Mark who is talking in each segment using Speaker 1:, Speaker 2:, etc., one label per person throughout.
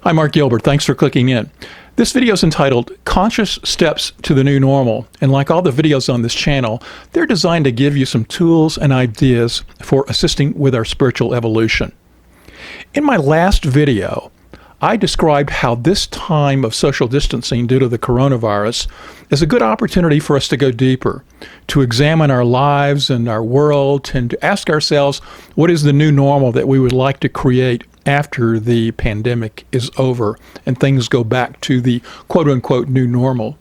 Speaker 1: I'm Mark Gilbert. Thanks for clicking in. This video is entitled Conscious Steps to the New Normal, and like all the videos on this channel, they're designed to give you some tools and ideas for assisting with our spiritual evolution. In my last video, I described how this time of social distancing due to the coronavirus is a good opportunity for us to go deeper, to examine our lives and our world, and to ask ourselves what is the new normal that we would like to create after the pandemic is over and things go back to the quote-unquote new normal.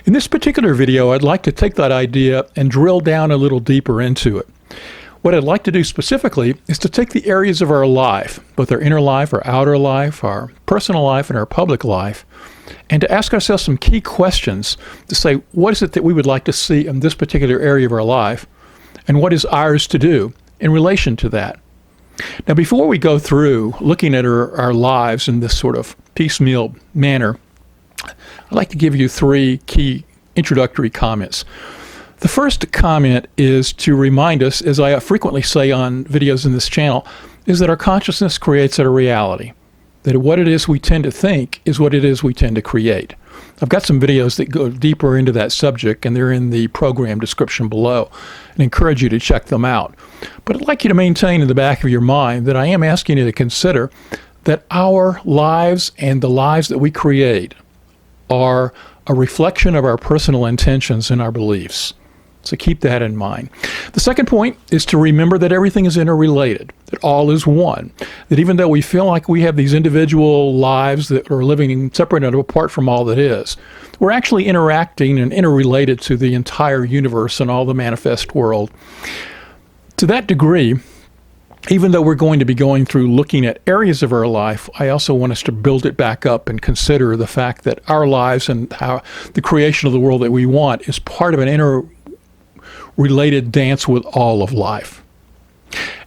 Speaker 1: In this particular video, I'd like to take that idea and drill down a little deeper into it. What I'd like to do specifically is to take the areas of our life, both our inner life, our outer life, our personal life, and our public life, and to ask ourselves some key questions to say, what is it that we would like to see in this particular area of our life, and what is ours to do in relation to that? Now, before we go through looking at our lives in this sort of piecemeal manner, I'd like to give you three key introductory comments. The first comment is to remind us, as I frequently say on videos in this channel, is that our consciousness creates our reality. That what it is we tend to think is what it is we tend to create. I've got some videos that go deeper into that subject, and they're in the program description below, and encourage you to check them out. But I'd like you to maintain in the back of your mind that I am asking you to consider that our lives and the lives that we create are a reflection of our personal intentions and our beliefs. So keep that in mind. The second point is to remember that everything is interrelated, that all is one, that even though we feel like we have these individual lives that are living separate and apart from all that is, we're actually interacting and interrelated to the entire universe and all the manifest world. To that degree, even though we're going to be going through looking at areas of our life, I also want us to build it back up and consider the fact that our lives and how the creation of the world that we want is part of an interrelated dance with all of life.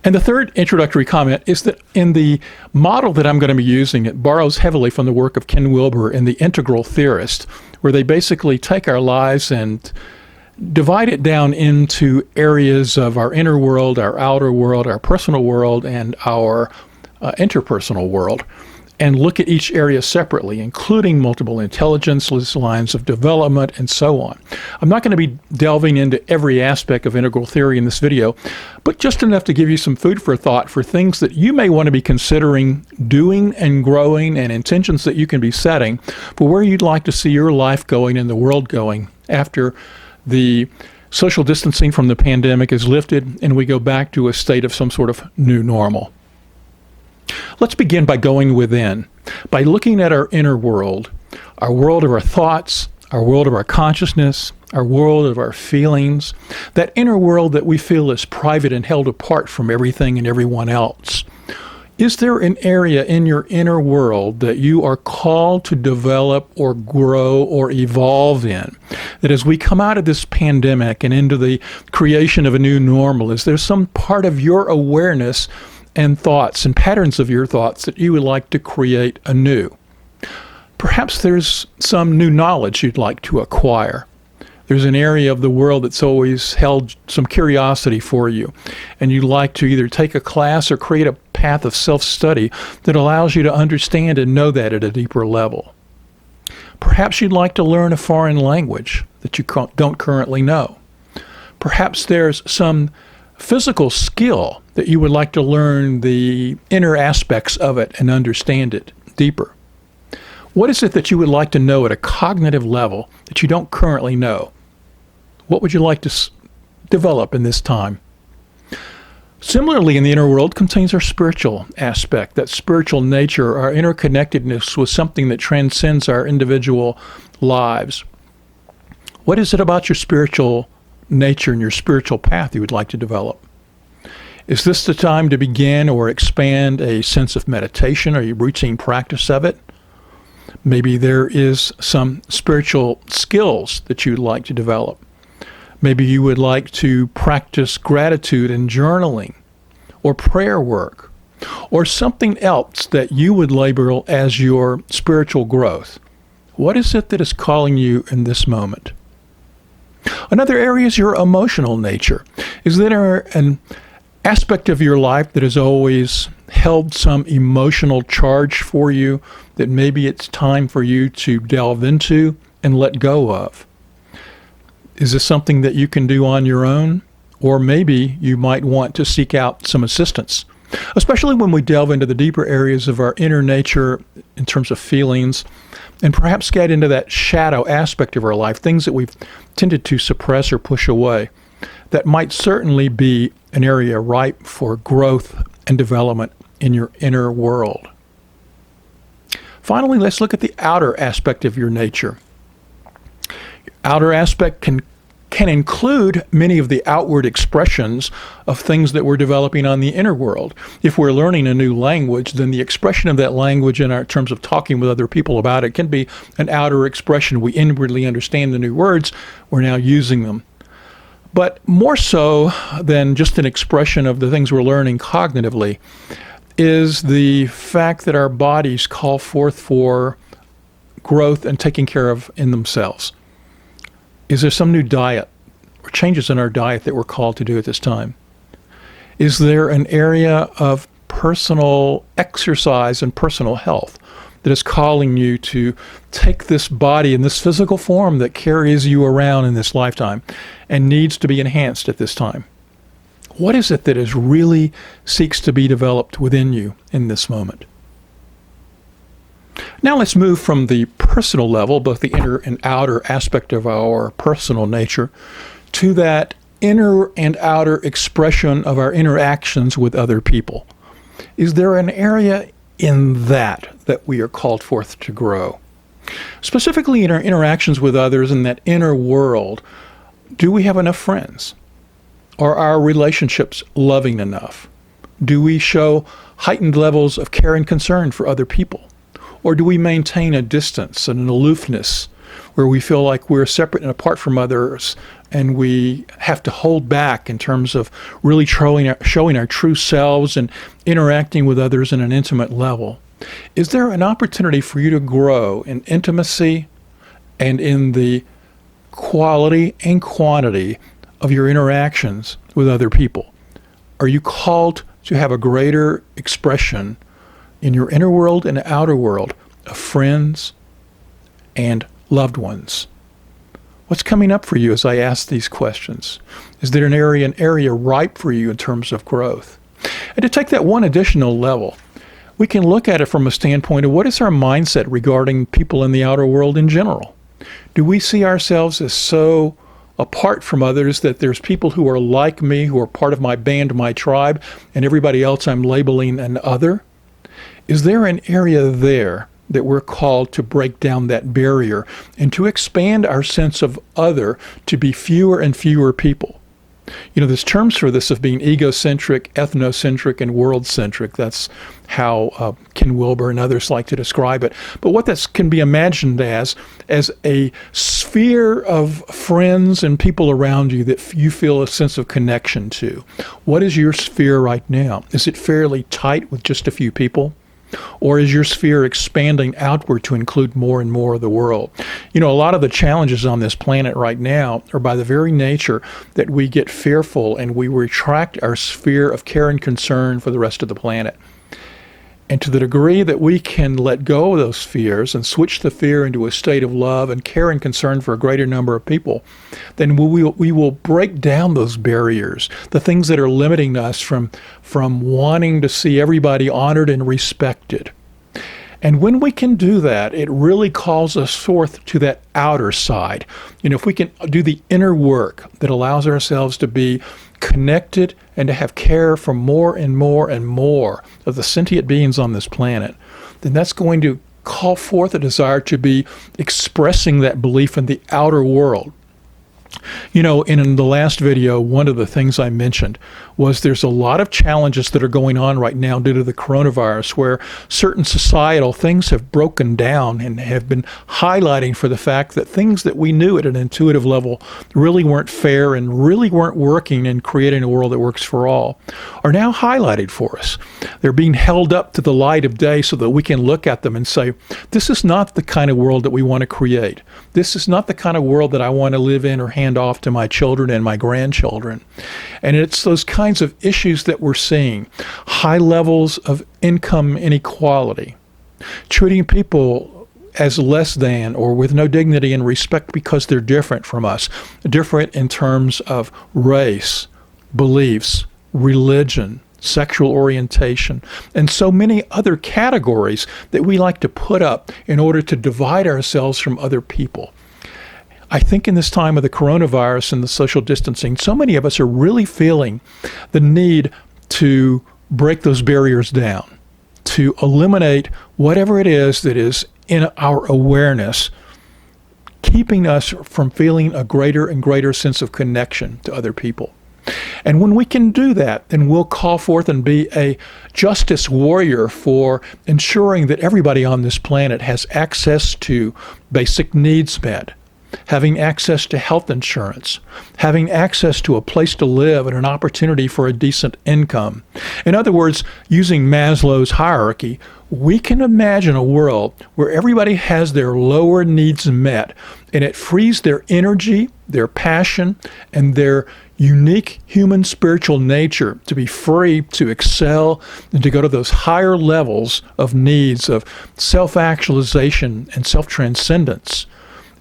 Speaker 1: And the third introductory comment is that in the model that I'm going to be using, it borrows heavily from the work of Ken Wilber and the Integral Theorist, where they basically take our lives and divide it down into areas of our inner world, our outer world, our personal world, and our interpersonal world, and look at each area separately, including multiple intelligence, lines of development, and so on. I'm not going to be delving into every aspect of integral theory in this video, but just enough to give you some food for thought for things that you may want to be considering doing and growing, and intentions that you can be setting for where you'd like to see your life going and the world going after the social distancing from the pandemic is lifted and we go back to a state of some sort of new normal. Let's begin by going within, by looking at our inner world of our thoughts, our world of our consciousness, our world of our feelings, that inner world that we feel is private and held apart from everything and everyone else. Is there an area in your inner world that you are called to develop or grow or evolve in? That as we come out of this pandemic and into the creation of a new normal, is there some part of your awareness and thoughts and patterns of your thoughts that you would like to create anew? Perhaps there's some new knowledge you'd like to acquire. There's an area of the world that's always held some curiosity for you, and you'd like to either take a class or create a path of self-study that allows you to understand and know that at a deeper level. Perhaps you'd like to learn a foreign language that you don't currently know. Perhaps there's some physical skill that you would like to learn the inner aspects of it and understand it deeper. What is it that you would like to know at a cognitive level that you don't currently know? What would you like to develop in this time? Similarly, in the inner world contains our spiritual aspect, that spiritual nature, our interconnectedness with something that transcends our individual lives. What is it about your spiritual nature and your spiritual path you would like to develop? Is this the time to begin or expand a sense of meditation or a routine practice of it? Maybe there is some spiritual skills that you'd like to develop. Maybe you would like to practice gratitude and journaling or prayer work or something else that you would label as your spiritual growth. What is it that is calling you in this moment? Another area is your emotional nature. Is there an aspect of your life that has always held some emotional charge for you that maybe it's time for you to delve into and let go of? Is this something that you can do on your own? Or maybe you might want to seek out some assistance, especially when we delve into the deeper areas of our inner nature in terms of feelings, and perhaps get into that shadow aspect of our life, things that we've tended to suppress or push away. That might certainly be an area ripe for growth and development in your inner world. Finally, let's look at the outer aspect of your nature. Outer aspect can include many of the outward expressions of things that we're developing on the inner world. If we're learning a new language, then the expression of that language in our terms of talking with other people about it can be an outer expression. We inwardly understand the new words, we're now using them. But more so than just an expression of the things we're learning cognitively is the fact that our bodies call forth for growth and taking care of in themselves. Is there some new diet or changes in our diet that we're called to do at this time? Is there an area of personal exercise and personal health that is calling you to take this body in this physical form that carries you around in this lifetime and needs to be enhanced at this time? What is it that is really seeks to be developed within you in this moment? Now let's move from the personal level, both the inner and outer aspect of our personal nature, to that inner and outer expression of our interactions with other people. Is there an area in that we are called forth to grow? Specifically in our interactions with others in that inner world, do we have enough friends? Are our relationships loving enough? Do we show heightened levels of care and concern for other people? Or do we maintain a distance and an aloofness where we feel like we're separate and apart from others and we have to hold back in terms of really showing our true selves and interacting with others in an intimate level? Is there an opportunity for you to grow in intimacy and in the quality and quantity of your interactions with other people? Are you called to have a greater expression in your inner world and outer world of friends and loved ones? What's coming up for you as I ask these questions? Is there an area ripe for you in terms of growth? And to take that one additional level, we can look at it from a standpoint of what is our mindset regarding people in the outer world in general? Do we see ourselves as so apart from others that there's people who are like me, who are part of my band, my tribe, and everybody else I'm labeling an other? Is there an area there that we're called to break down that barrier and to expand our sense of other to be fewer and fewer people? You know, there's terms for this of being egocentric, ethnocentric, and world-centric. That's how Ken Wilber and others like to describe it. But what that can be imagined as a sphere of friends and people around you that you feel a sense of connection to. What is your sphere right now? Is it fairly tight with just a few people? Or is your sphere expanding outward to include more and more of the world? You know, a lot of the challenges on this planet right now are by the very nature that we get fearful and we retract our sphere of care and concern for the rest of the planet. And to the degree that we can let go of those fears and switch the fear into a state of love and care and concern for a greater number of people, then we will break down those barriers, the things that are limiting us from wanting to see everybody honored and respected. And when we can do that, it really calls us forth to that outer side. You know, if we can do the inner work that allows ourselves to be connected and to have care for more and more and more of the sentient beings on this planet, then that's going to call forth a desire to be expressing that belief in the outer world. You know, in the last video, one of the things I mentioned was there's a lot of challenges that are going on right now due to the coronavirus where certain societal things have broken down and have been highlighting for the fact that things that we knew at an intuitive level really weren't fair and really weren't working in creating a world that works for all are now highlighted for us. They're being held up to the light of day so that we can look at them and say, this is not the kind of world that we want to create. This is not the kind of world that I want to live in or hand off to my children and my grandchildren. And it's those kinds of issues that we're seeing. High levels of income inequality, treating people as less than or with no dignity and respect because they're different from us, different in terms of race, beliefs, religion, sexual orientation, and so many other categories that we like to put up in order to divide ourselves from other people. I think in this time of the coronavirus and the social distancing, so many of us are really feeling the need to break those barriers down, to eliminate whatever it is that is in our awareness, keeping us from feeling a greater and greater sense of connection to other people. And when we can do that, then we'll call forth and be a justice warrior for ensuring that everybody on this planet has access to basic needs met, having access to health insurance, having access to a place to live and an opportunity for a decent income. In other words, using Maslow's hierarchy, we can imagine a world where everybody has their lower needs met, and it frees their energy, their passion, and their unique human spiritual nature to be free to excel and to go to those higher levels of needs of self-actualization and self-transcendence,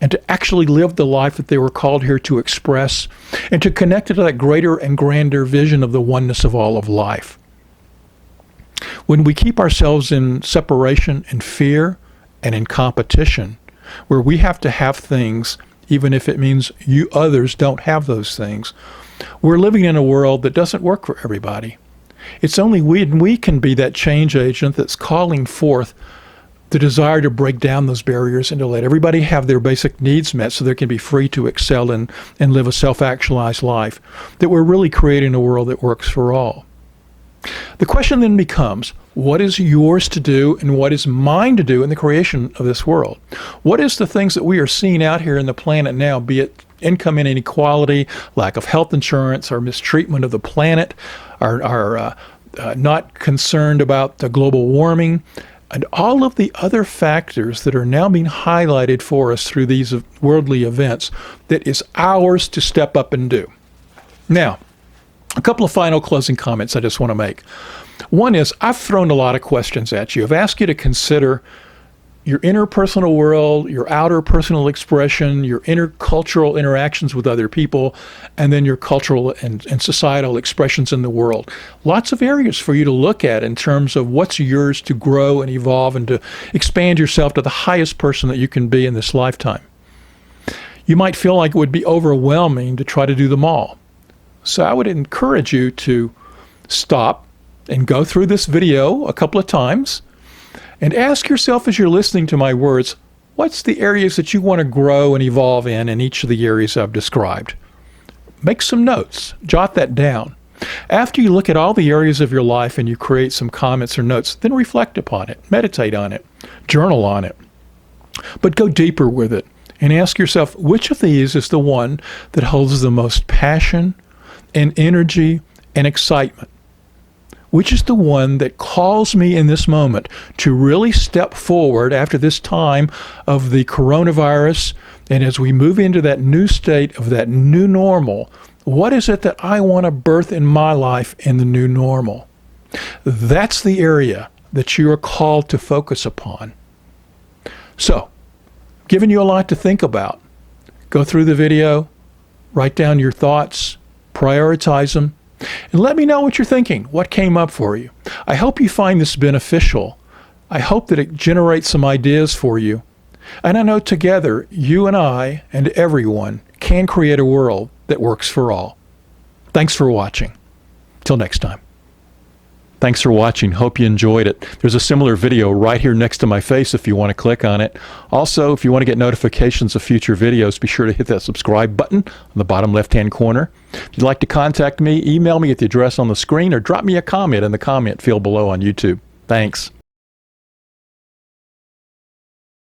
Speaker 1: and to actually live the life that they were called here to express, and to connect to that greater and grander vision of the oneness of all of life. When we keep ourselves in separation and fear and in competition, where we have to have things, even if it means you others don't have those things, we're living in a world that doesn't work for everybody. It's only we can be that change agent that's calling forth the desire to break down those barriers and to let everybody have their basic needs met so they can be free to excel and live a self-actualized life, that we're really creating a world that works for all. The question then becomes, what is yours to do and what is mine to do in the creation of this world? What is the things that we are seeing out here in the planet now, be it income inequality, lack of health insurance, our mistreatment of the planet, our not concerned about the global warming, and all of the other factors that are now being highlighted for us through these worldly events that is ours to step up and do. Now, a couple of final closing comments I just want to make. One is, I've thrown a lot of questions at you. I've asked you to consider your interpersonal world, your outer personal expression, your intercultural interactions with other people, and then your cultural and societal expressions in the world. Lots of areas for you to look at in terms of what's yours to grow and evolve and to expand yourself to the highest person that you can be in this lifetime. You might feel like it would be overwhelming to try to do them all. So I would encourage you to stop and go through this video a couple of times and ask yourself as you're listening to my words, what's the areas that you want to grow and evolve in each of the areas I've described? Make some notes, jot that down. After you look at all the areas of your life and you create some comments or notes, then reflect upon it, meditate on it, journal on it. But go deeper with it and ask yourself, which of these is the one that holds the most passion and energy and excitement? Which is the one that calls me in this moment to really step forward after this time of the coronavirus, and as we move into that new state of that new normal, what is it that I want to birth in my life in the new normal? That's the area that you are called to focus upon. So, giving you a lot to think about. Go through the video, write down your thoughts, prioritize them, and let me know what you're thinking, what came up for you. I hope you find this beneficial. I hope that it generates some ideas for you. And I know together, you and I and everyone can create a world that works for all. Thanks for watching. Till next time. Thanks for watching. Hope you enjoyed it. There's a similar video right here next to my face if you want to click on it. Also, if you want to get notifications of future videos, be sure to hit that subscribe button on the bottom left-hand corner. If you'd like to contact me, email me at the address on the screen or drop me a comment in the comment field below on YouTube. Thanks.